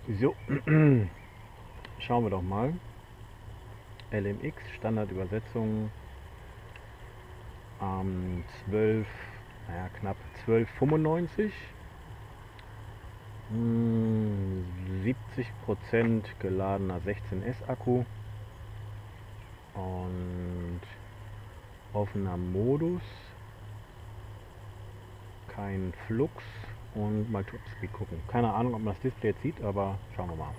So, schauen wir doch mal. LMX, Standardübersetzung, 12, naja, knapp 12,95. 70% geladener 16S Akku und offener Modus, kein Flux und mal Topspeed gucken. Keine Ahnung, ob man das Display jetzt sieht, aber schauen wir mal.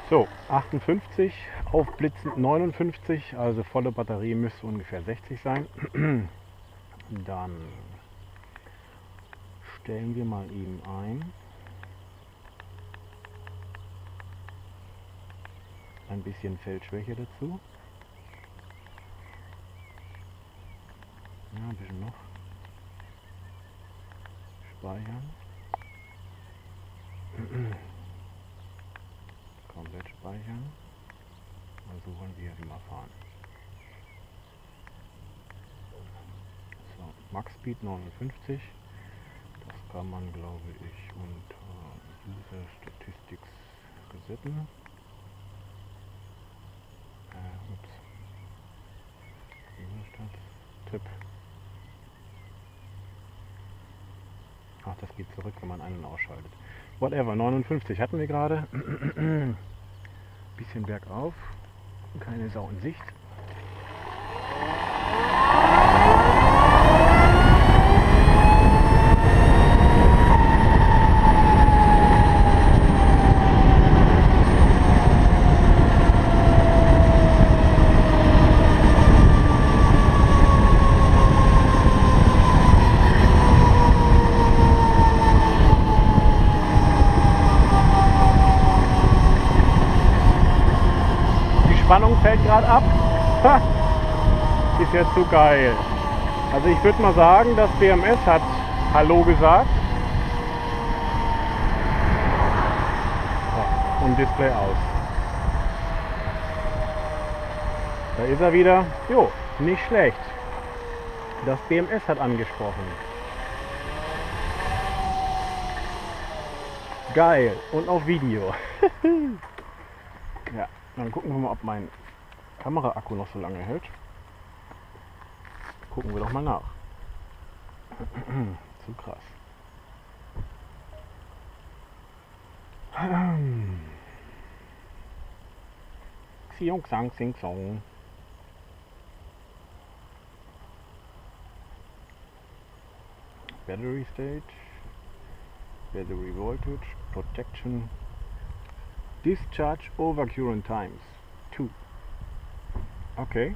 So, 58, aufblitzend 59, also volle Batterie müsste ungefähr 60 sein. Dann stellen wir mal eben ein bisschen Feldschwäche dazu. Ja, ein bisschen noch. Speichern. Komplett speichern. Also wollen wir immer fahren. So, Max Speed 59. Das kann man, glaube ich, unter User Statistics resetten. Ups. Tipp. Ach, das geht zurück, wenn man einen ausschaltet. Whatever, 59 hatten wir gerade. Bisschen bergauf. Keine Sau in Sicht. Spannung fällt gerade ab. Ist ja zu geil. Also ich würde mal sagen, das BMS hat Hallo gesagt. Und Display aus. Da ist er wieder. Jo, nicht schlecht. Das BMS hat angesprochen. Geil. Und auf Video. Ja. Dann gucken wir mal, ob mein Kameraakku noch so lange hält. Gucken wir doch mal nach. Zu krass. Xiong Sang Sing Song. Battery state, battery voltage, protection. Discharge over current times 2. Okay.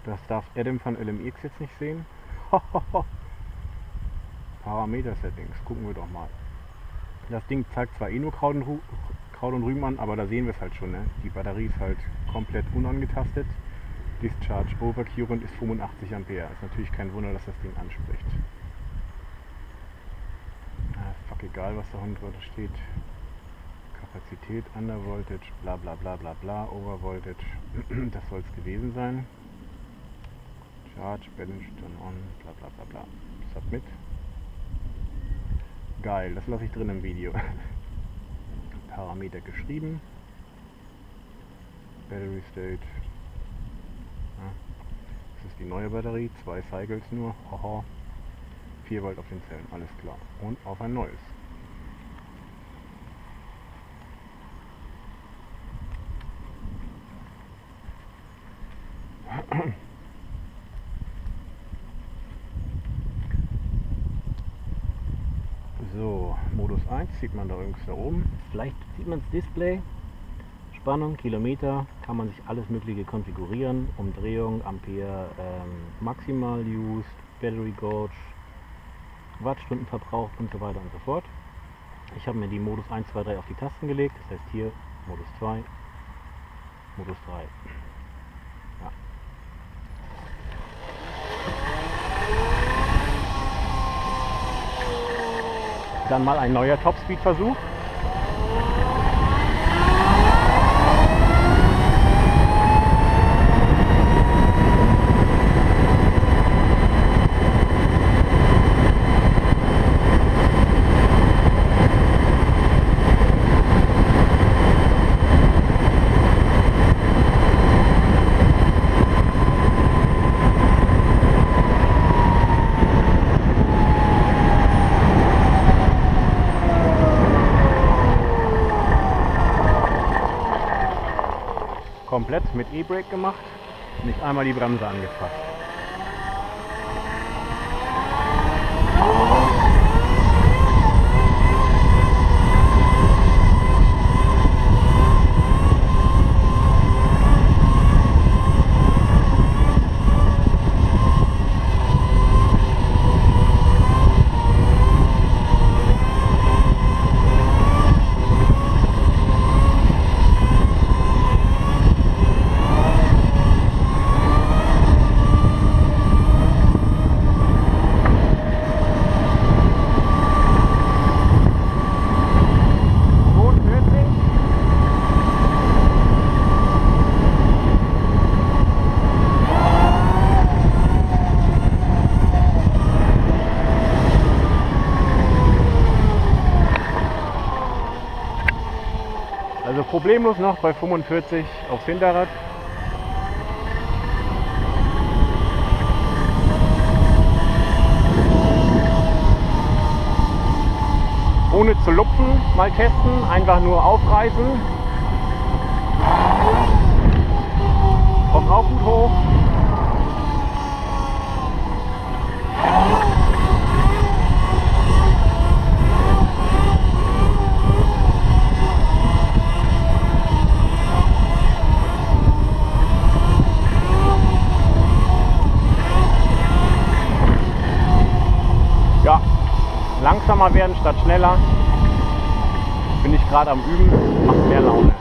Das darf Adam von LMX jetzt nicht sehen. Parameter Settings, gucken wir doch mal. Das Ding zeigt zwar eh nur Kraut und Rüben an, aber da sehen wir es halt schon. Ne? Die Batterie ist halt komplett unangetastet. Discharge over current ist 85 Ampere. Ist natürlich kein Wunder, dass das Ding anspricht. Fuck egal, was da unten drunter steht. Kapazität, Undervoltage, bla bla bla bla bla, Overvoltage. Das soll es gewesen sein. Charge, Balance, turn on, bla bla bla bla. Submit. Geil, das lasse ich drin im Video. Parameter geschrieben. Battery State. Ja. Das ist die neue Batterie, 2 Cycles nur. Haha. 4 Volt auf den Zellen, alles klar. Und auf ein neues. So, Modus 1 sieht man da übrigens da oben. Vielleicht sieht man das Display. Spannung, Kilometer, kann man sich alles Mögliche konfigurieren, Umdrehung, Ampere, Maximal Use, Battery Gauge, Wattstundenverbrauch und so weiter und so fort. Ich habe mir die Modus 1, 2, 3 auf die Tasten gelegt, das heißt hier Modus 2, Modus 3. Ja. Dann mal ein neuer Topspeed-Versuch. Komplett mit E-Brake gemacht, nicht einmal die Bremse angefasst. Also problemlos noch bei 45 aufs Hinterrad. Ohne zu lupfen, mal testen, einfach nur aufreißen. Kommt auch gut hoch. Ja, langsamer werden statt schneller. Bin ich gerade am Üben, macht mehr Laune.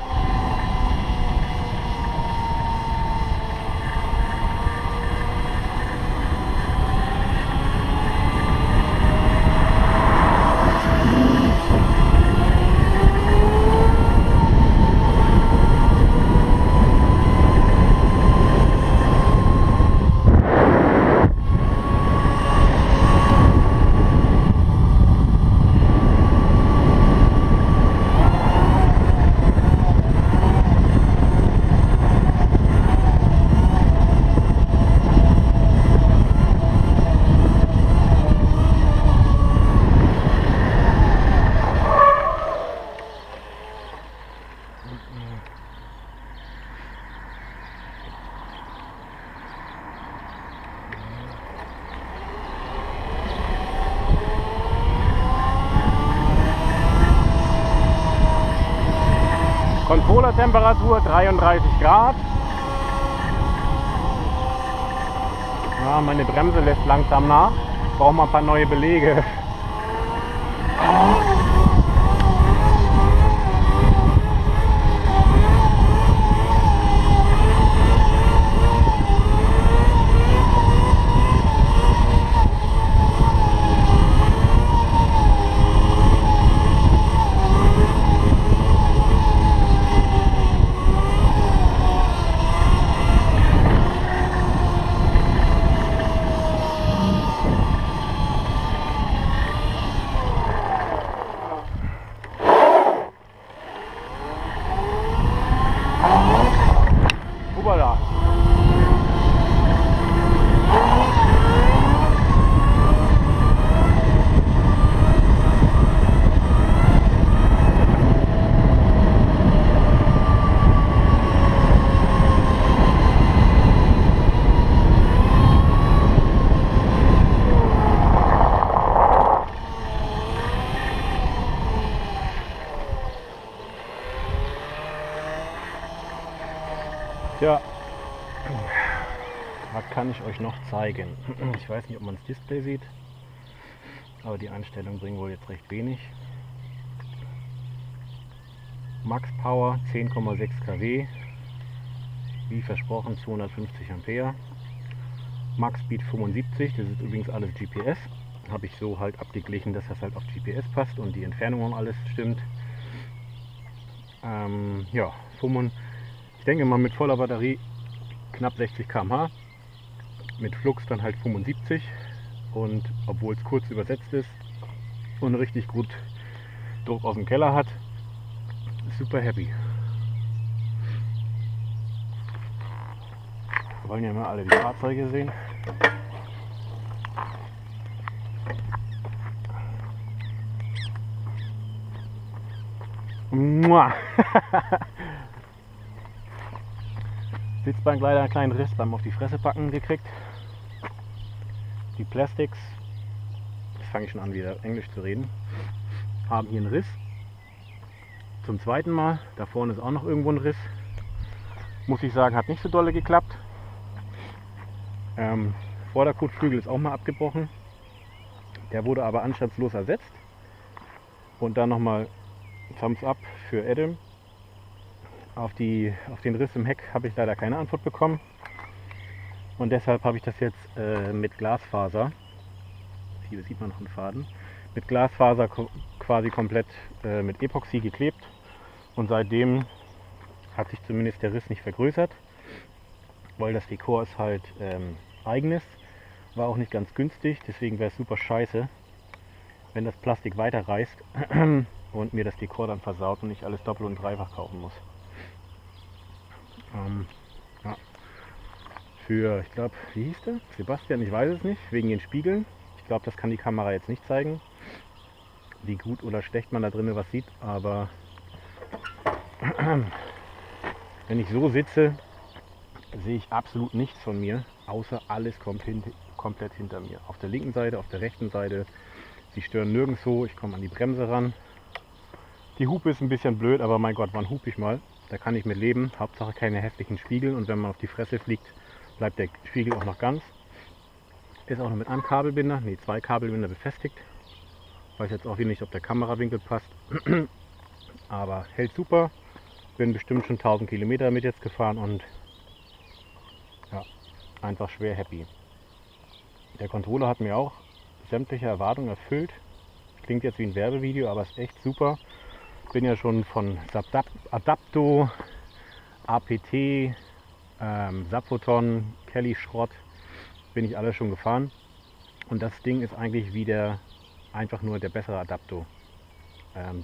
Controllertemperatur 33 Grad. Ja, meine Bremse lässt langsam nach. Ich brauche mal ein paar neue Belege. Tja, was kann ich euch noch zeigen? Ich weiß nicht, ob man das Display sieht, aber die Einstellungen bringen wohl jetzt recht wenig. Max Power 10,6 kW, wie versprochen 250 Ampere. Max Speed 75, das ist übrigens alles GPS. Habe ich so halt abgeglichen, dass das halt auf GPS passt und die Entfernung und alles stimmt. Ja, ich denke mal mit voller Batterie knapp 60 km/h, mit Flux dann halt 75, und obwohl es kurz übersetzt ist und richtig gut Druck aus dem Keller hat, super happy. Wir wollen ja mal alle die Fahrzeuge sehen. Sitzbank leider einen kleinen Riss beim auf die Fresse packen gekriegt. Die Plastics, jetzt fange ich schon an wieder Englisch zu reden, haben hier einen Riss. Zum zweiten Mal, da vorne ist auch noch irgendwo ein Riss. Muss ich sagen, hat nicht so dolle geklappt. Vorderkotflügel ist auch mal abgebrochen. Der wurde aber anstandslos ersetzt. Und dann nochmal Thumbs up für Adam. Auf den Riss im Heck habe ich leider keine Antwort bekommen. Und deshalb habe ich das jetzt mit Glasfaser, hier sieht man noch einen Faden, mit Glasfaser quasi komplett mit Epoxy geklebt. Und seitdem hat sich zumindest der Riss nicht vergrößert, weil das Dekor ist halt eigenes, war auch nicht ganz günstig, deswegen wäre es super scheiße, wenn das Plastik weiter reißt und mir das Dekor dann versaut und ich alles doppelt und dreifach kaufen muss. Ja. Für, ich glaube, wie hieß der? Sebastian, ich weiß es nicht, wegen den Spiegeln. Ich glaube, das kann die Kamera jetzt nicht zeigen, wie gut oder schlecht man da drinnen was sieht, aber wenn ich so sitze, sehe ich absolut nichts von mir, außer alles kommt komplett hinter mir. Auf der linken Seite, auf der rechten Seite, sie stören nirgendwo, ich komme an die Bremse ran. Die Hupe ist ein bisschen blöd, aber mein Gott, wann hupe ich mal? Da kann ich mit leben, Hauptsache keine hässlichen Spiegel, und wenn man auf die Fresse fliegt, bleibt der Spiegel auch noch ganz. Ist auch noch mit einem Kabelbinder, ne, 2 Kabelbinder befestigt. Weiß jetzt auch nicht, ob der Kamerawinkel passt, aber hält super. Bin bestimmt schon 1000 Kilometer damit jetzt gefahren und ja, einfach schwer happy. Der Controller hat mir auch sämtliche Erwartungen erfüllt. Klingt jetzt wie ein Werbevideo, aber ist echt super. Bin ja schon von Adapto, APT, Sapoton, Kelly Schrott, bin ich alles schon gefahren. Und das Ding ist eigentlich wieder einfach nur der bessere Adapto.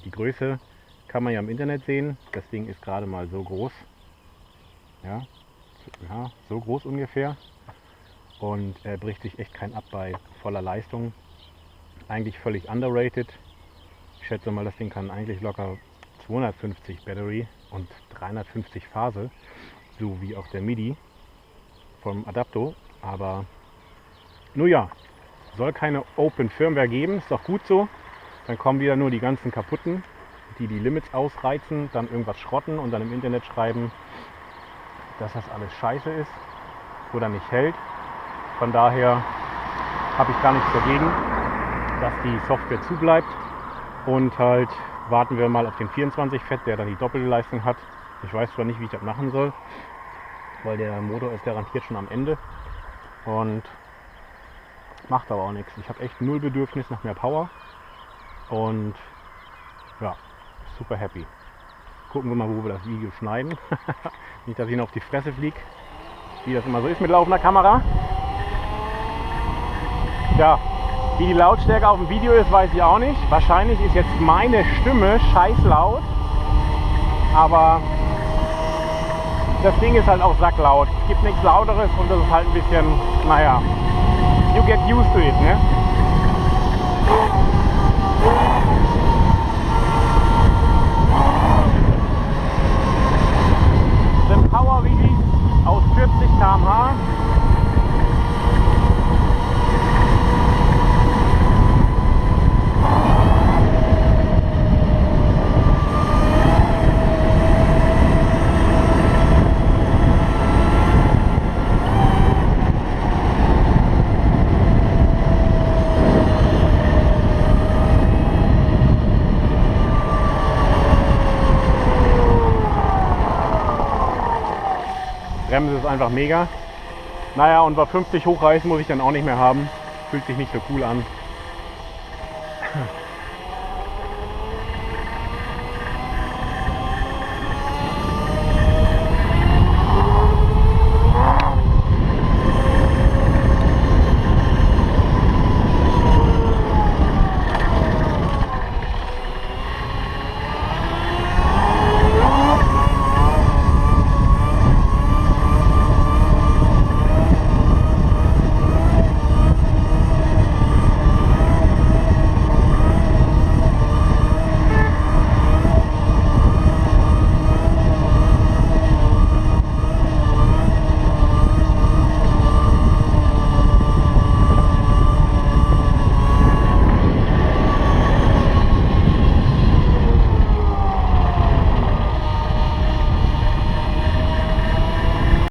Die Größe kann man ja im Internet sehen. Das Ding ist gerade mal so groß. Ja, so groß ungefähr. Und er bricht sich echt kein ab bei voller Leistung. Eigentlich völlig underrated. Ich schätze mal, das Ding kann eigentlich locker 250 Battery und 350 Phase, so wie auch der MIDI vom Adapto. Aber nur ja, soll keine Open Firmware geben, ist doch gut so. Dann kommen wieder nur die ganzen kaputten, die Limits ausreizen, dann irgendwas schrotten und dann im Internet schreiben, dass das alles scheiße ist oder nicht hält. Von daher habe ich gar nichts dagegen, dass die Software zubleibt, und halt warten wir mal auf den 24 Fett, der dann die doppelte Leistung hat. Ich weiß zwar nicht, wie ich das machen soll, weil der Motor ist garantiert schon am Ende und macht aber auch nichts. Ich habe echt null Bedürfnis nach mehr Power und ja, super happy. Gucken wir mal, wo wir das Video schneiden. Nicht, dass ich noch auf die Fresse fliege, wie das immer so ist mit laufender Kamera. Ja, wie die Lautstärke auf dem Video ist, weiß ich auch nicht. Wahrscheinlich ist jetzt meine Stimme scheiß laut, aber das Ding ist halt auch sacklaut. Es gibt nichts Lauteres und das ist halt ein bisschen, naja, you get used to it, ne? Sind Power Wheelies aus 40 km/h. Bremse ist einfach mega. Naja, und bei 50 hochreißen muss ich dann auch nicht mehr haben. Fühlt sich nicht so cool an.